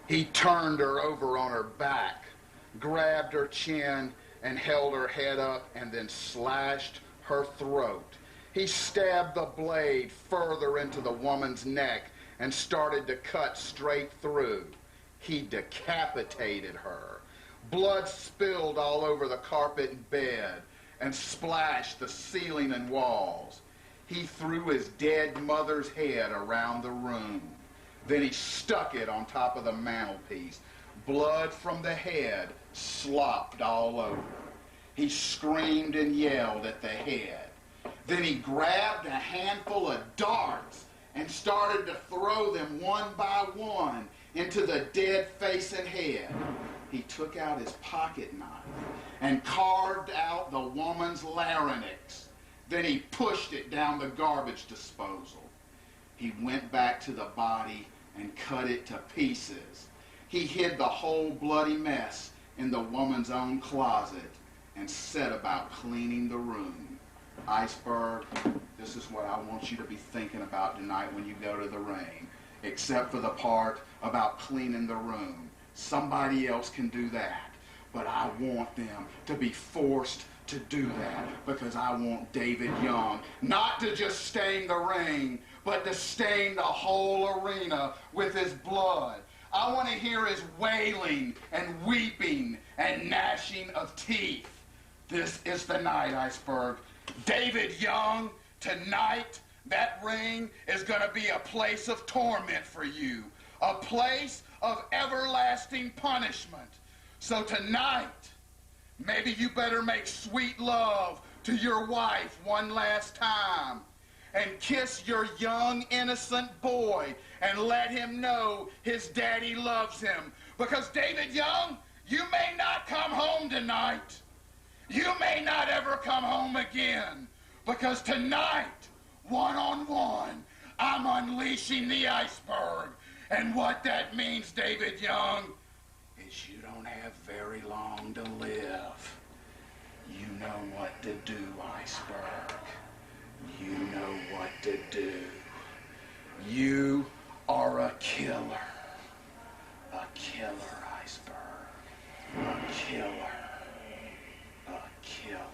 He turned her over on her back, grabbed her chin, and held her head up, and then slashed her throat. He stabbed the blade further into the woman's neck and started to cut straight through. He decapitated her. Blood spilled all over the carpet and bed and splashed the ceiling and walls. He threw his dead mother's head around the room. Then he stuck it on top of the mantelpiece. Blood from the head slopped all over. He screamed and yelled at the head. Then he grabbed a handful of darts and started to throw them one by one into the dead face and head. He took out his pocket knife and carved out the woman's larynx. Then he pushed it down the garbage disposal. He went back to the body and cut it to pieces. He hid the whole bloody mess in the woman's own closet and set about cleaning the room. Iceberg, this is what I want you to be thinking about tonight when you go to the ring, except for the part about cleaning the room. Somebody else can do that, but I want them to be forced to do that because I want David Young not to just stain the ring, but to stain the whole arena with his blood. I want to hear his wailing and weeping and gnashing of teeth. This is the night, Iceberg. David Young, tonight, that ring is going to be a place of torment for you, a place of everlasting punishment. So tonight, maybe you better make sweet love to your wife one last time and kiss your young, innocent boy and let him know his daddy loves him. Because, David Young, you may not come home tonight. You may not ever come home again. Because tonight, one-on-one, I'm unleashing the iceberg. And what that means, David Young, is you don't have very long to live. You know what to do, Iceberg. You know what to do. You are a killer. A killer, Iceberg. A killer. A killer.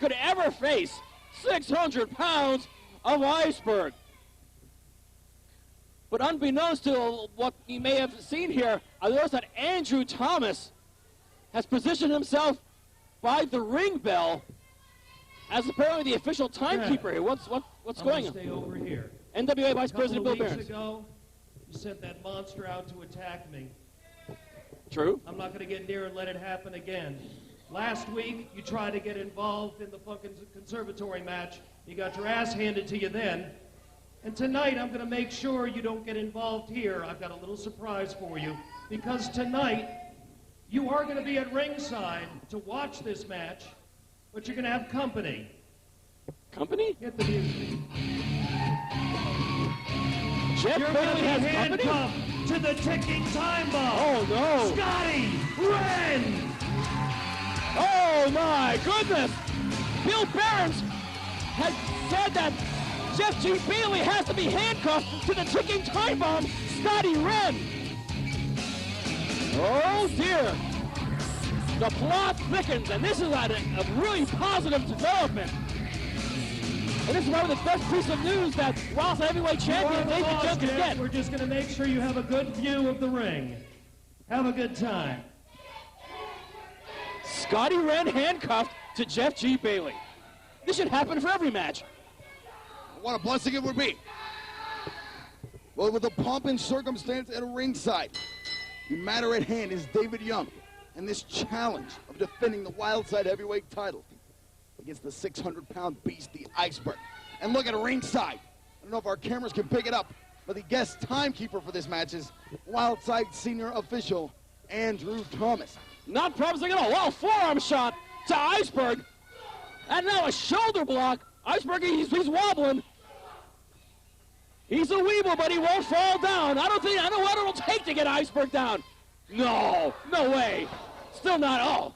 Could ever face 600 pounds of Iceberg. But unbeknownst to what you may have seen here, I noticed that Andrew Thomas has positioned himself by the ring bell as apparently the official timekeeper here. What's going on? Stay over here. NWA Vice President Bill Behrens. A couple of weeks ago, you sent that monster out to attack me. True. I'm not going to get near and let it happen again. Last week, you tried to get involved in the fucking conservatory match. You got your ass handed to you then. And tonight, I'm going to make sure you don't get involved here. I've got a little surprise for you. Because tonight, you are going to be at ringside to watch this match, but you're going to have company. Company? Get the music. Jeff You're Bailey has company? handcuffed to the ticking time bomb. Oh, no. Scottie, Wrenn. Oh, my goodness. Bill Behrens has said that Jeff G. Bailey has to be handcuffed to the ticking time bomb, Scottie Wrenn. Oh, dear. The plot thickens, and this is a really positive development. And this is probably the best piece of news that Wildside Heavyweight Champion David Young can get. We're just going to make sure you have a good view of the ring. Have a good time. Scottie Wrenn handcuffed to Jeff G. Bailey. This should happen for every match. What a blessing it would be. Well, with the pomp and circumstance at ringside, the matter at hand is David Young and this challenge of defending the Wildside Heavyweight title against the 600-pound beast, the Iceberg. And look at ringside. I don't know if our cameras can pick it up, but the guest timekeeper for this match is Wildside senior official Andrew Thomas. Not promising at all. Wow, forearm shot to Iceberg. And now a shoulder block. Iceberg, he's wobbling. He's a weeble, but he won't fall down. I know what it'll take to get Iceberg down. No way. Still not,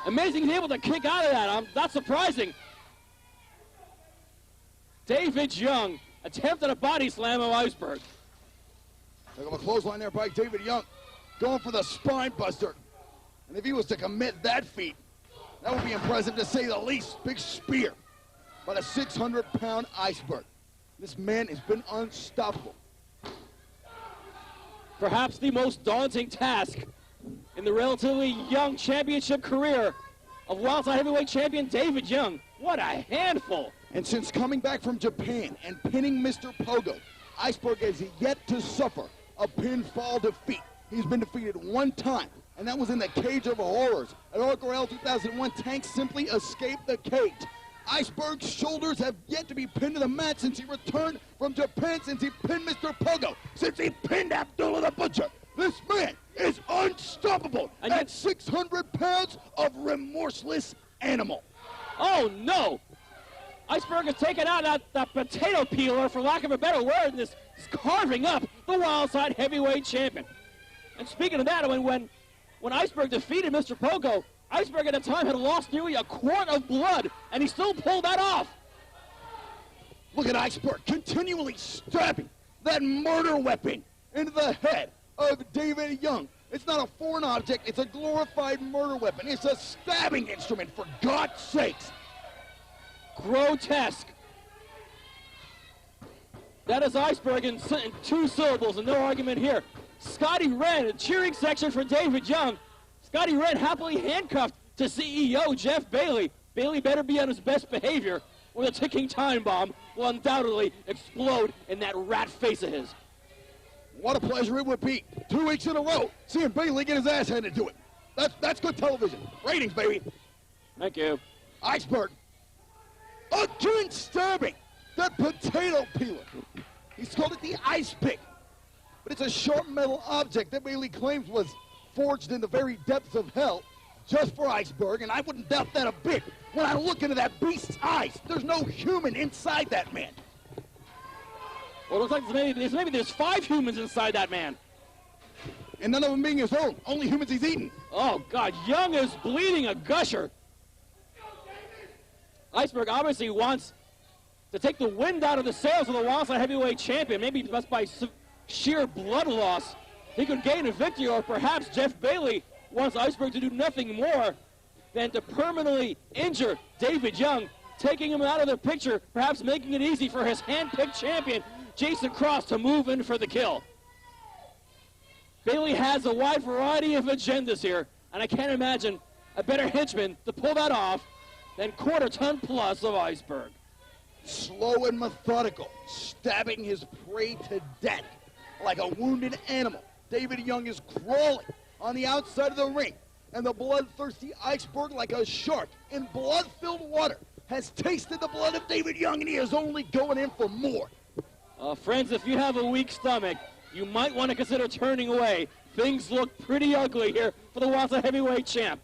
Amazing he's able to kick out of that. That's surprising. David Young attempted a body slam of Iceberg. Look at a clothesline there by David Young, going for the spine buster. And if he was to commit that feat, that would be impressive to say the least. Big spear by the 600-pound Iceberg. This man has been unstoppable. Perhaps the most daunting task in the relatively young championship career of Wildside Heavyweight Champion David Young. What a handful. And since coming back from Japan and pinning Mr. Pogo, Iceberg has yet to suffer a pinfall defeat. He's been defeated one time, and that was in the Cage of Horrors. At Arco 2001, Tank simply escaped the cage. Iceberg's shoulders have yet to be pinned to the mat since he returned from Japan, since he pinned Mr. Pogo, since he pinned Abdullah the Butcher. This man is unstoppable at 600 pounds of remorseless animal. Oh, no. Iceberg has taken out that potato peeler, for lack of a better word, and is carving up the Wildside Heavyweight Champion. And speaking of that, when Iceberg defeated Mr. Pogo, Iceberg at the time had lost nearly a quart of blood, and he still pulled that off. Look at Iceberg continually stabbing that murder weapon into the head of David Young. It's not a foreign object, it's a glorified murder weapon. It's a stabbing instrument, for God's sakes. Grotesque. That is Iceberg in 2 syllables, and no argument here. Scottie Wrenn, a cheering section for David Young. Scottie Wrenn happily handcuffed to CEO Jeff Bailey. Bailey better be on his best behavior, or the ticking time bomb will undoubtedly explode in that rat face of his. What a pleasure it would be, 2 weeks in a row, seeing Bailey get his ass handed to it. That's good television. Ratings, baby. Thank you. Iceberg, again stabbing that potato peeler. He's called it the ice pick, but it's a sharp metal object that Bailey claims was forged in the very depths of hell just for Iceberg, and I wouldn't doubt that a bit when I look into that beast's eyes. There's no human inside that man. Well, it looks like maybe there's 5 humans inside that man. And none of them being his own, only humans he's eaten. Oh, God, Young is bleeding a gusher. Iceberg obviously wants to take the wind out of the sails of the Wildside Heavyweight Champion, maybe just by sheer blood loss. He could gain a victory, or perhaps Jeff Bailey wants Iceberg to do nothing more than to permanently injure David Young, taking him out of the picture, perhaps making it easy for his hand-picked champion, Jason Cross, to move in for the kill. Bailey has a wide variety of agendas here, and I can't imagine a better henchman to pull that off than quarter-ton plus of Iceberg. Slow and methodical, stabbing his prey to death like a wounded animal. David Young is crawling on the outside of the ring, and the bloodthirsty Iceberg, like a shark in blood-filled water, has tasted the blood of David Young, and he is only going in for more. Friends, if you have a weak stomach, you might want to consider turning away. Things look pretty ugly here for the Wildside Heavyweight Champ.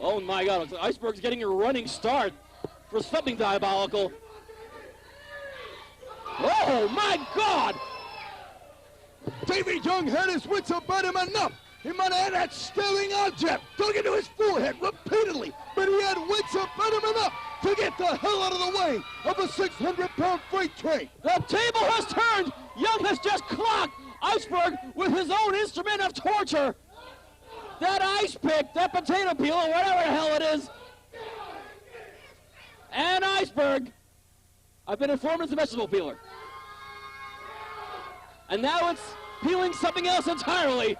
Oh my God, Iceberg's getting a running start for something diabolical. Oh my God! David Young had his wits about him enough. He might have had that stabbing object dug into his forehead repeatedly, but he had wits about him enough to get the hell out of the way of a 600-pound freight train. The table has turned. Young has just clocked Iceberg with his own instrument of torture. That ice pick, that potato peeler, whatever the hell it is. And Iceberg, I've been informed it's a vegetable peeler. And now it's peeling something else entirely.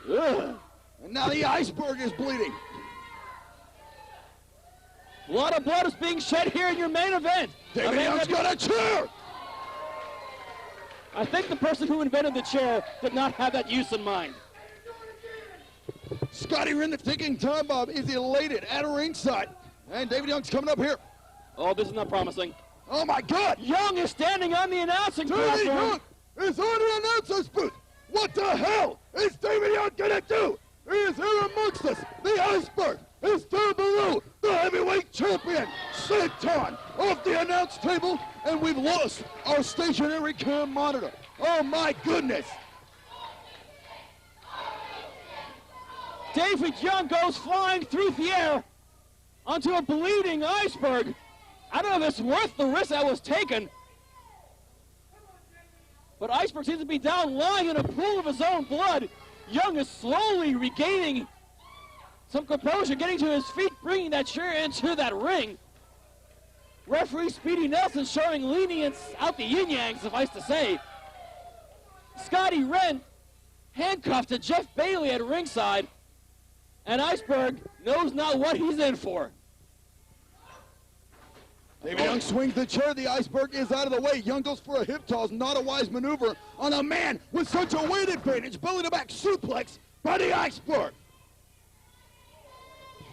Ugh. And now the Iceberg is bleeding. A lot of blood is being shed here in your main event. David Young's got a chair. I think the person who invented the chair did not have that use in mind. Scottie Wrenn, the ticking time bomb, is elated at ringside. And David Young's coming up here. Oh, this is not promising. Oh, my God. Young is standing on the announcing David platform. Young is on the announcer's booth. What the hell is David Young going to do? He is here amongst us. The Iceberg is down below. The heavyweight champion, Satan, off the announce table. And we've lost our stationary cam monitor. Oh, my goodness. David Young goes flying through the air onto a bleeding Iceberg. I don't know if it's worth the risk that was taken. But Iceberg seems to be down, lying in a pool of his own blood. Young is slowly regaining some composure, getting to his feet, bringing that chair into that ring. Referee Speedy Nelson showing lenience out the yin-yang, suffice to say. Scottie Wrenn handcuffed to Jeff Bailey at ringside. And Iceberg knows not what he's in for. David Young swings the chair. The Iceberg is out of the way. Young goes for a hip toss. Not a wise maneuver on a man with such a weight advantage. Belly to back suplex by the Iceberg.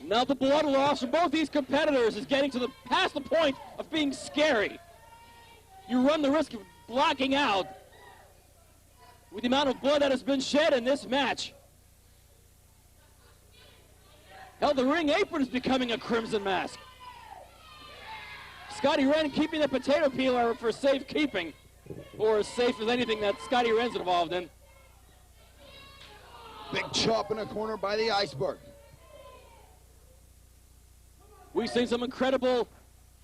Now the blood loss from both these competitors is getting to past the point of being scary. You run the risk of blacking out with the amount of blood that has been shed in this match. Hell, the ring apron is becoming a crimson mask. Scottie Wrenn keeping the potato peeler for safekeeping, or as safe as anything that Scottie Wrenn's involved in. Big chop in a corner by the Iceberg. We've seen some incredible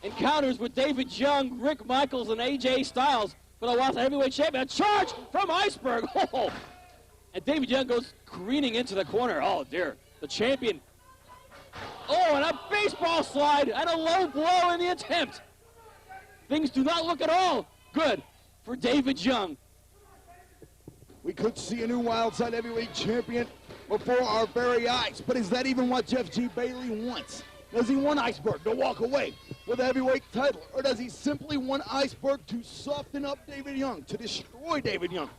encounters with David Young, Rick Michaels, and AJ Styles for the Wildside Heavyweight Champion. A charge from Iceberg. Oh. And David Young goes careening into the corner. Oh, dear. The champion. Oh, and a baseball slide and a low blow in the attempt. Things do not look at all good for David Young. We could see a new Wildside Heavyweight Champion before our very eyes, but is that even what Jeff G. Bailey wants? Does he want Iceberg to walk away with a heavyweight title, or does he simply want Iceberg to soften up David Young, to destroy David Young,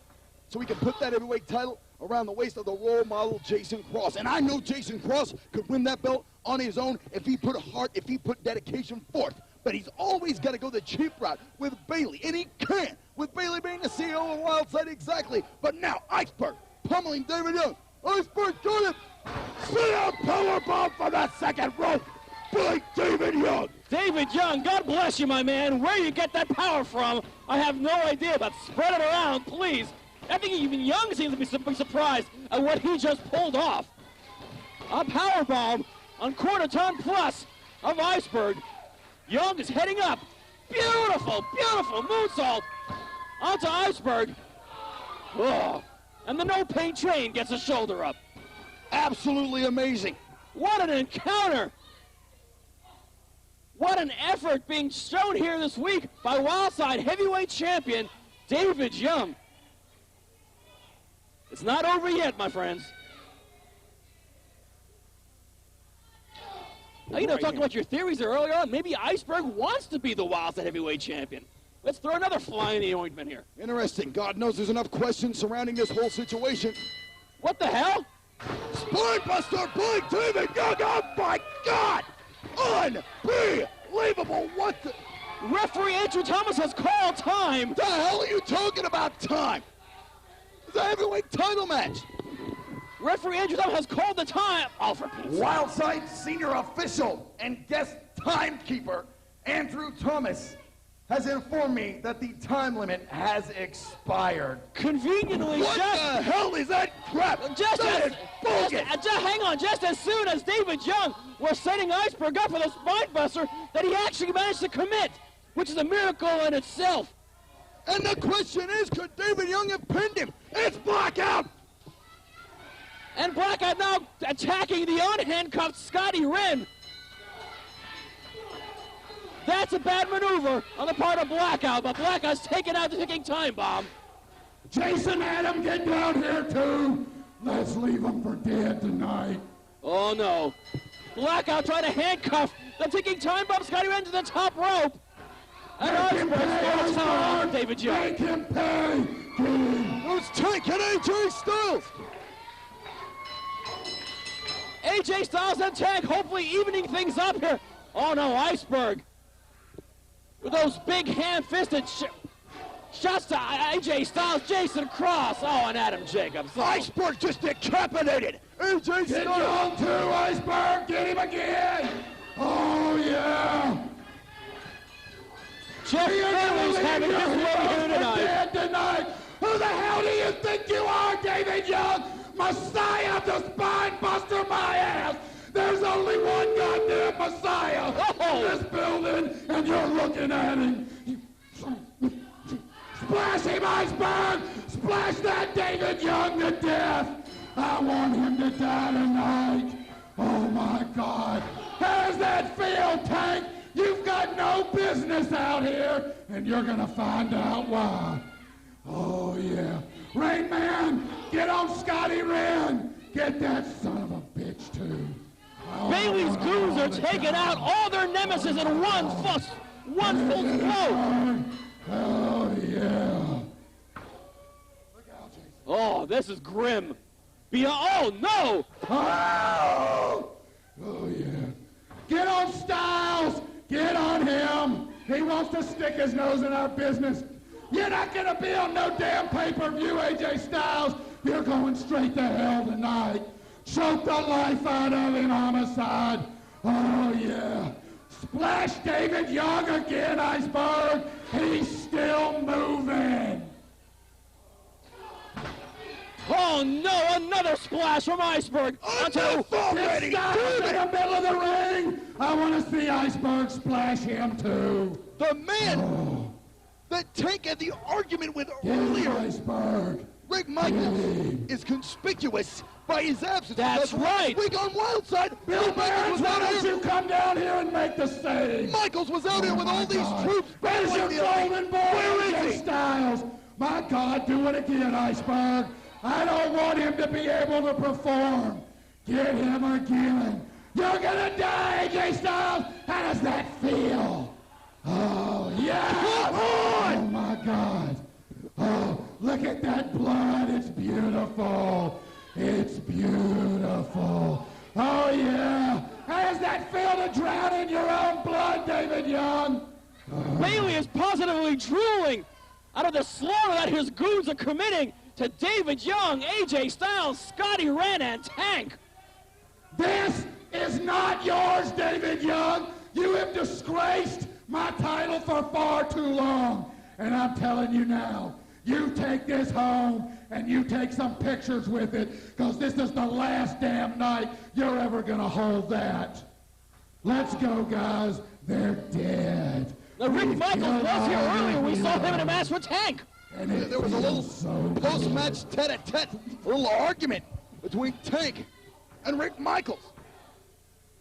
so we can put that heavyweight title around the waist of the role model Jason Cross? And I know Jason Cross could win that belt on his own if he put heart, if he put dedication forth. But he's always got to go the cheap route with Bailey, and he can, with Bailey being the CEO of Wildside exactly. But now Iceberg pummeling David Young. Iceberg got it. Sit out powerbomb from that second rope by David Young. David Young, God bless you, my man. Where you get that power from, I have no idea, but spread it around, please. I think even Young seems to be surprised at what he just pulled off. A powerbomb on quarter ton plus of Iceberg. Young is heading up. Beautiful, beautiful moonsault onto Iceberg. Oh, and the no pain train gets a shoulder up. Absolutely amazing. What an encounter. What an effort being shown here this week by Wildside Heavyweight Champion David Young. It's not over yet, my friends. Now, you know, talking about your theories there earlier on, maybe Iceberg wants to be the Wildside Heavyweight Champion. Let's throw another fly in the ointment here. Interesting. God knows there's enough questions surrounding this whole situation. What the hell? Spinebuster by David Young. Oh, my God. Unbelievable. What the... Referee Andrew Thomas has called time. The hell are you talking about time? It's a heavyweight title match. Referee Andrew Thomas has called the time. Oh, for Pete's sake. Wildside senior official and guest timekeeper Andrew Thomas has informed me that the time limit has expired. Conveniently, What the hell is that crap? That is bogus. Hang on, just as soon as David Young was setting Iceberg up for the spinebuster, that he actually managed to commit, which is a miracle in itself. And the question is, could David Young have pinned him? It's Blackout. And Blackout now attacking the unhandcuffed Scottie Wrenn. That's a bad maneuver on the part of Blackout, but Blackout's taking out the ticking time bomb. Jason, Adam, get down here too. Let's leave him for dead tonight. Oh no. Blackout trying to handcuff the ticking time bomb Scottie Wrenn to the top rope. And Iceberg's on David Young. Make him pay. Who's taking AJ Styles? AJ Styles and Tag hopefully evening things up here. Oh no, Iceberg. With those big hand-fisted shots to AJ Styles, Jason Cross. Oh, and Adam Jacobs. Oh. Iceberg just decapitated AJ Get Styles. Young too, Iceberg. Get him again. Oh, yeah. Jeff Bailey's having his way here tonight. Who the hell do you think you are, David Young? Messiah of the spine buster my ass. There's only one goddamn Messiah. this building, and you're looking at him. Splash him, Iceberg! Splash that David Young to death! I want him to die tonight. Oh my God. How does that feel, Tank? You've got no business out here, and you're gonna find out why. Oh yeah. Rainman, get on Scottie Wrenn. Get that son of a bitch too. Bailey's goons are taking out all their nemesis in one full blow. Oh yeah. Oh, this is grim. Oh no! Oh yeah. Get on Styles! Get on him! He wants to stick his nose in our business. You're not gonna be on no damn pay-per-view, AJ Styles. You're going straight to hell tonight. Choke the life out of him, Homicide. Oh yeah. Splash David Young again, Iceberg. He's still moving. Oh no, another splash from Iceberg. Get Styles in the middle of the ring. I want to see Iceberg splash him too. The man that Tank had the argument with earlier, Iceberg. Rick Michaels, is conspicuous by his absence. That's right. Last week on Wildside, Bill Behrens, why don't you come down here and make the save? Michaels was out here with all these troops. Where's your golden boy? Where is he? Styles. My God, do it again, Iceberg. I don't want him to be able to perform. Get him again. You're gonna die, AJ Styles. How does that feel? Oh, yeah. Come on. Oh, my God. Oh, look at that blood. It's beautiful. It's beautiful. Oh, yeah. How does that feel to drown in your own blood, David Young? Bailey is positively drooling out of the slaughter that his goons are committing to David Young, AJ Styles, Scottie Wrenn, and Tank. This is not yours, David Young. You have disgraced my title for far too long. And I'm telling you now, you take this home and you take some pictures with it, because this is the last damn night you're ever going to hold that. Let's go, guys. They're dead. Now, Rick Michaels was here earlier. We saw him in a match with Tank. And there was a little post-match tete-a-tete, a little argument between Tank and Rick Michaels.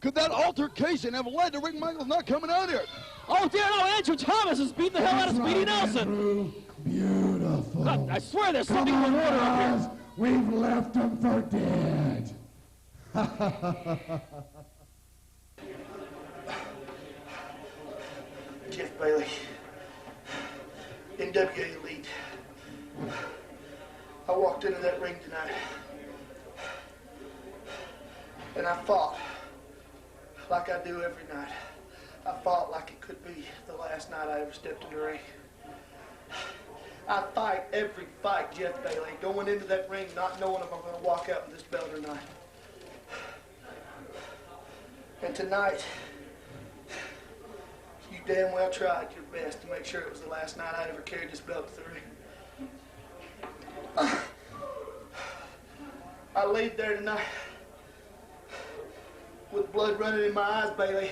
Could that altercation have led to Rick Michaels not coming out here? Oh, dear, no, Andrew Thomas is beating the hell out of Speedy Nelson. Beautiful. God, I swear there's something in the water up here. We've left him for dead. Jeff Bailey, NWA Elite. I walked into that ring tonight, and I fought like I do every night. I fought like it could be the last night I ever stepped in the ring. I fight every fight, Jeff Bailey, going into that ring not knowing if I'm going to walk out with this belt or not. And tonight, you damn well tried your best to make sure it was the last night I ever carried this belt to the ring. I laid there tonight with blood running in my eyes, Bailey.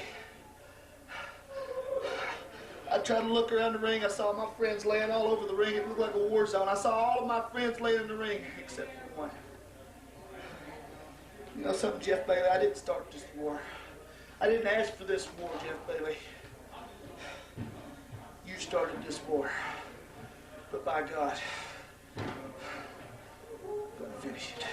I tried to look around the ring. I saw my friends laying all over the ring. It looked like a war zone. I saw all of my friends laying in the ring, except for one. You know something, Jeff Bailey? I didn't start this war. I didn't ask for this war, Jeff Bailey. You started this war. But by God, I'm gonna finish it.